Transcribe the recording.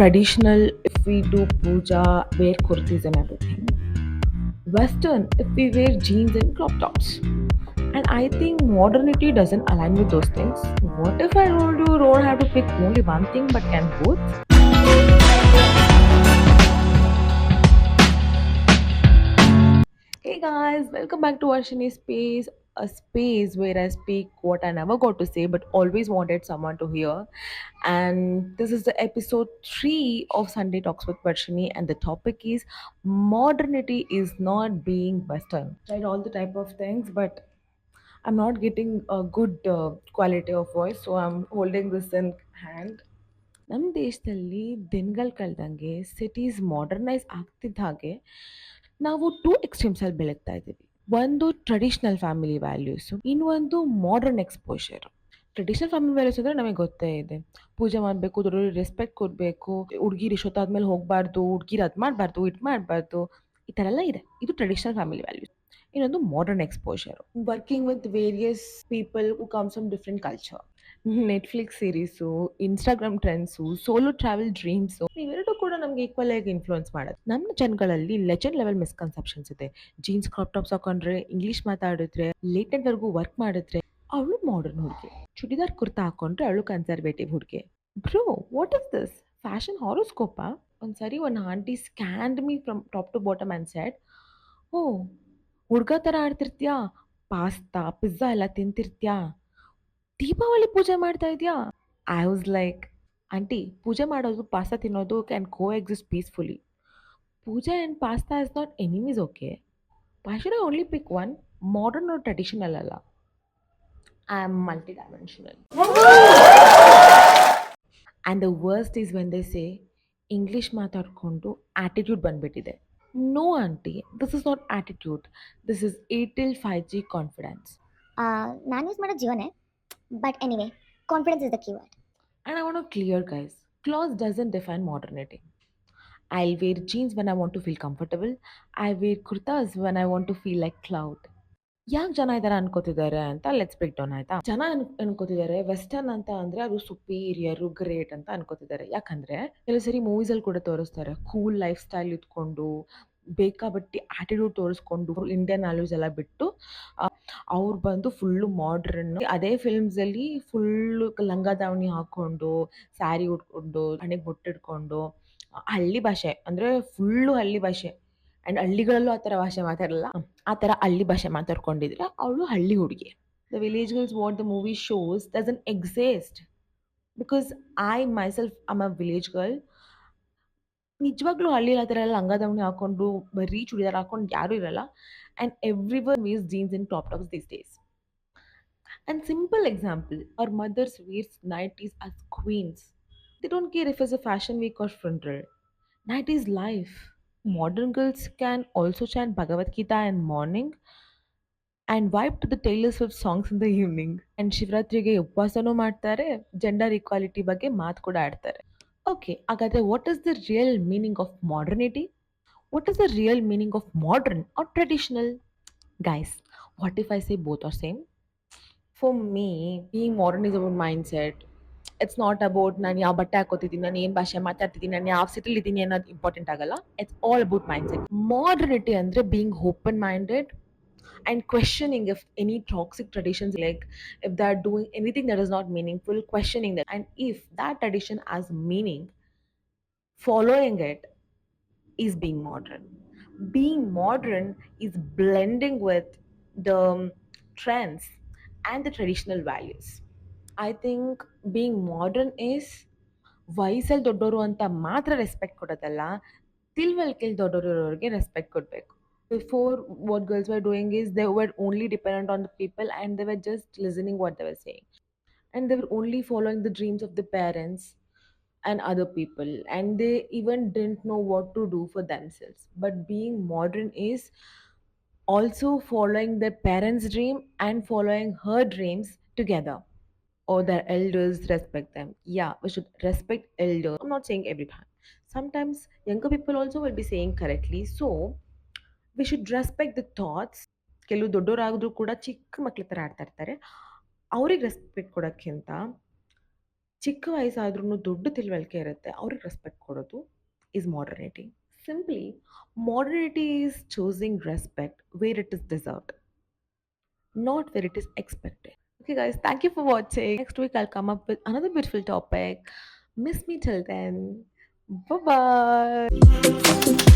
Traditional if we do puja, wear kurtis and everything. Western if we wear jeans and crop tops. And I think modernity doesn't align with those things. What if I told you don't have to pick only one thing but can both? Hey guys, welcome back to Arshini Space, a space where I speak what I never got to say but always wanted someone to hear. And this is the episode 3 of Sunday Talks with Varshini, and the topic is modernity is not being Western. Tried all the type of things, but I'm not getting a good quality of voice, so I'm holding this in hand. ನಮ್ಮ ದೇಶದಲ್ಲಿ ದಿನಗಳು ಕಳೆದಂಗೆ cities modernise ಆಗ್ತಿದ್ದ ಹಾಗೆ ನಾವು two ಎಕ್ಸ್ಟ್ರೀಮ್ಸಲ್ಲಿ ಬೆಳಗ್ತಾ ಇದ್ದೀವಿ. ಒಂದು traditional family values, ಇನ್ನೊಂದು modern exposure. Traditional family values ಅಂದರೆ ನಮಗೆ ಗೊತ್ತೇ ಇದೆ. ಪೂಜೆ ಮಾಡಬೇಕು, ದೊಡ್ಡವ್ರಿಗೆ ರೆಸ್ಪೆಕ್ಟ್ ಕೊಡಬೇಕು, ಹುಡುಗಿರು ಇಷ್ಟೊತ್ತಾದ್ಮೇಲೆ ಹೋಗಬಾರ್ದು, ಹುಡುಗಿರು ಅದು ಮಾಡಬಾರ್ದು, ಇದು ಮಾಡಬಾರ್ದು, ಈ ಥರ ಎಲ್ಲ ಇದೆ. ಇದು ಟ್ರೆಡಿಷನಲ್ ಫ್ಯಾಮಿಲಿ ವ್ಯಾಲ್ಯೂಸ್. ಇನ್ನೊಂದು modern exposure, working with various people who comes from different culture. Netflix series, Instagram trends, solo travel dreams ಇವೆರಡೂ ಕೂಡ ನಮ್ಗೆ ಈಕ್ವಲ್ ಆಗಿ ಇನ್ಫ್ಲುಯೆನ್ಸ್ ಮಾಡೋದು. ನಮ್ಮ ಜನಗಳಲ್ಲಿ ಲೆಜೆಂಡ್ ಲೆವೆಲ್ ಮಿಸ್ಕನ್ಸೆಪ್ಷನ್ಸ್ ಇದೆ. ಜೀನ್ಸ್ ಕ್ರಾಪ್ ಟಾಪ್ಸ್ ಹಾಕೊಂಡ್ರೆ, ಇಂಗ್ಲಿಷ್ ಮಾತಾಡಿದ್ರೆ, ಲೇಟ್ ನೈಟ್‌ವರೆಗೂ ವರ್ಕ್ ಮಾಡಿದ್ರೆ ಅವಳು ಮಾಡರ್ನ್ ಹುಡುಗಿ. ಚೂಡಿದಾರ್ ಕುರ್ತಾ ಹಾಕೊಂಡ್ರೆ ಅವಳು ಕನ್ಸರ್ವೇಟಿವ್ ಹುಡುಗಿ. Bro, what is this? Fashion ಹಾರೋಸ್ಕೋಪಾ? ಒಂದ್ಸರಿ ಒಂದು aunty scanned me from top to bottom and said, oh! ಹುಡ್ಗ ಥರ ಆಡ್ತಿರ್ತ್ಯಾ? ಪಾಸ್ತಾ, ಪಿಜ್ಜಾ ಎಲ್ಲ ತಿಂತಿರ್ತ್ಯಾ? ದೀಪಾವಳಿ ಪೂಜೆ ಮಾಡ್ತಾ ಇದ್ಯಾ? ಐ ವಾಸ್ ಲೈಕ್, ಆಂಟಿ ಪೂಜೆ ಮಾಡೋದು, ಪಾಸ್ತಾ ತಿನ್ನೋದು can co exist peacefully. Puja and pasta is not enemies, okay? Why should I only pick one? Modern or traditional ಅಲ್ಲ. I am multidimensional. And the worst is when they say English ಮಾತಾಡ್ಕೊಂಡು attitude ಬಂದ್ಬಿಟ್ಟಿದೆ. No aunty, this is not attitude. This is Airtel 5G confidence. ನಾನು use ಮಾಡೋ ಜಿಯೋನೇ. But anyway, confidence is the keyword. And I want to clear, guys, clothes doesn't define modernity. I'll wear jeans when I want to feel comfortable. I wear kurtas when I want to feel like cloud. ಯಾಕೆ ಜನ ಈ ಥರ ಅನ್ಕೋತಿದ್ದಾರೆ ಅಂತ let's break down ಆಯ್ತಾ. ಜನ ಅನ್ಕೋತಿದ್ದಾರೆ western ಅಂತ ಅಂದ್ರೆ ಅದು ಸುಪೀರಿಯರು ಗ್ರೇಟ್ ಅಂತ ಅನ್ಕೋತಿದ್ದಾರೆ. ಯಾಕಂದ್ರೆ ಕೆಲವು ಸರಿ ಮೂವೀಸಲ್ಲಿ ಕೂಡ ತೋರಿಸ್ತಾರೆ, ಕೂಲ್ ಲೈಫ್ ಸ್ಟೈಲ್ ಇಟ್ಕೊಂಡು ಬೇಕಾಬಟ್ಟಿ ಆಟಿಟ್ಯೂಡ್ ತೋರಿಸ್ಕೊಂಡು ಇಂಡಿಯನ್ ವ್ಯಾಲ್ಯೂಸ್ ಎಲ್ಲ ಬಿಟ್ಟು ಅವ್ರು ಬಂದು ಫುಲ್ಲು ಮಾಡ್ರನ್. ಅದೇ ಫಿಲ್ಮ್ಸಲ್ಲಿ ಫುಲ್ಲು ಲಂಗ ದಾವಣಿ ಹಾಕ್ಕೊಂಡು, ಸ್ಯಾರಿ ಉಟ್ಕೊಂಡು, ಹಣೆಗೆ ಬೊಟ್ಟಿಟ್ಕೊಂಡು, ಹಳ್ಳಿ ಭಾಷೆ ಅಂದರೆ ಫುಲ್ಲು ಹಳ್ಳಿ ಭಾಷೆ. ಆ್ಯಂಡ್ ಹಳ್ಳಿಗಳಲ್ಲೂ ಆ ಥರ ಭಾಷೆ ಮಾತಾಡಲ್ಲ. ಆ ಥರ ಹಳ್ಳಿ ಭಾಷೆ ಮಾತಾಡ್ಕೊಂಡಿದ್ರೆ ಅವಳು ಹಳ್ಳಿ ಹುಡುಗಿ. The village girls what the movie shows doesn't exist. Because I myself am a village girl. ನಿಜವಾಗ್ಲೂ ಹಳ್ಳಿಲಿ ಆ ಥರ ಎಲ್ಲ ಲಂಗ ದಾವಣಿ ಹಾಕ್ಕೊಂಡು ಬರೀ ಚೂಡಿದಾರ್ ಹಾಕೊಂಡು ಯಾರೂ ಇರಲ್ಲ. And everyone wares jeans in crop tops these days. And simple example, our mothers wears nighties as queens. They don't care if it's a fashion week or funeral. Night is life. Modern girls can also chant Bhagavad Gita in morning and vibe to the Taylor Swift songs in the evening. And ಶಿವರಾತ್ರಿಗೆ ಉಪವಾಸನೂ ಮಾಡ್ತಾರೆ, gender equality ಬಗ್ಗೆ ಮಾತು ಕೂಡ ಆಡ್ತಾರೆ. Okay, ಹಾಗಾದ್ರೆ what is the real meaning of modernity? What is the real meaning of modern or traditional? Guys, what if I say both are same? For me, being modern is about mindset. It's not about ನಾನು ಯಾವ ಬಟ್ಟೆ ಹಾಕೋತಿದ್ದೀನಿ, ನಾನು ಏನು ಭಾಷೆ ಮಾತಾಡ್ತಿದ್ದೀನಿ, ನಾನು ಯಾವ ಸಿಟಿಲಿ ಇದ್ದೀನಿ ಅನ್ನೋದು ಇಂಪಾರ್ಟೆಂಟ್ ಆಗಲ್ಲ. It's all about mindset. Modernity ಅಂದರೆ being open minded and questioning if any toxic traditions, like if they are doing anything that is not meaningful, questioning that. And if that tradition has meaning, following it is being modern. Being modern is blending with the trends and the traditional values. I think being modern is ವಯಸ್ಸಲ್ಲಿ ದೊಡ್ಡೋರು ಅಂತ ಮಾತ್ರ respect ಕೊಡೋದಲ್ಲ, ತಿಳುವಳಿಕೆಯಲ್ಲಿ ದೊಡ್ಡೋರು ಇರೋರಿಗೆ respect ಕೊಡಬೇಕು. Before, what girls were doing is they were only dependent on the people and they were just listening what they were saying. And they were only following the dreams of the parents and other people, and they even didn't know what to do for themselves. But being modern is also following their parents' dream and following her dreams together. Or their elders, respect them. Yeah, we should respect elders. I'm not saying every time. Sometimes younger people also will be saying correctly. So we should respect the thoughts. ಕೆಲವು ದೊಡ್ಡವರಾದರೂ ಕೂಡ ಚಿಕ್ಕ ಮಕ್ಳ ಥರ ಆಡ್ತಾ ಇರ್ತಾರೆ. ಅವ್ರಿಗೆ respect ಕೊಡೋಕ್ಕಿಂತ ಚಿಕ್ಕ ವಯಸ್ಸಾದ್ರೂ ದೊಡ್ಡ ತಿಳುವಳಿಕೆ ಇರುತ್ತೆ ಅವ್ರಿಗೆ ರೆಸ್ಪೆಕ್ಟ್ ಕೊಡೋದು is modernity. Simply modernity is choosing respect where it is deserved, not where it is expected. Okay, guys, thank you for watching. Next week, I'll come up with another beautiful topic. Miss me till then. Bye bye.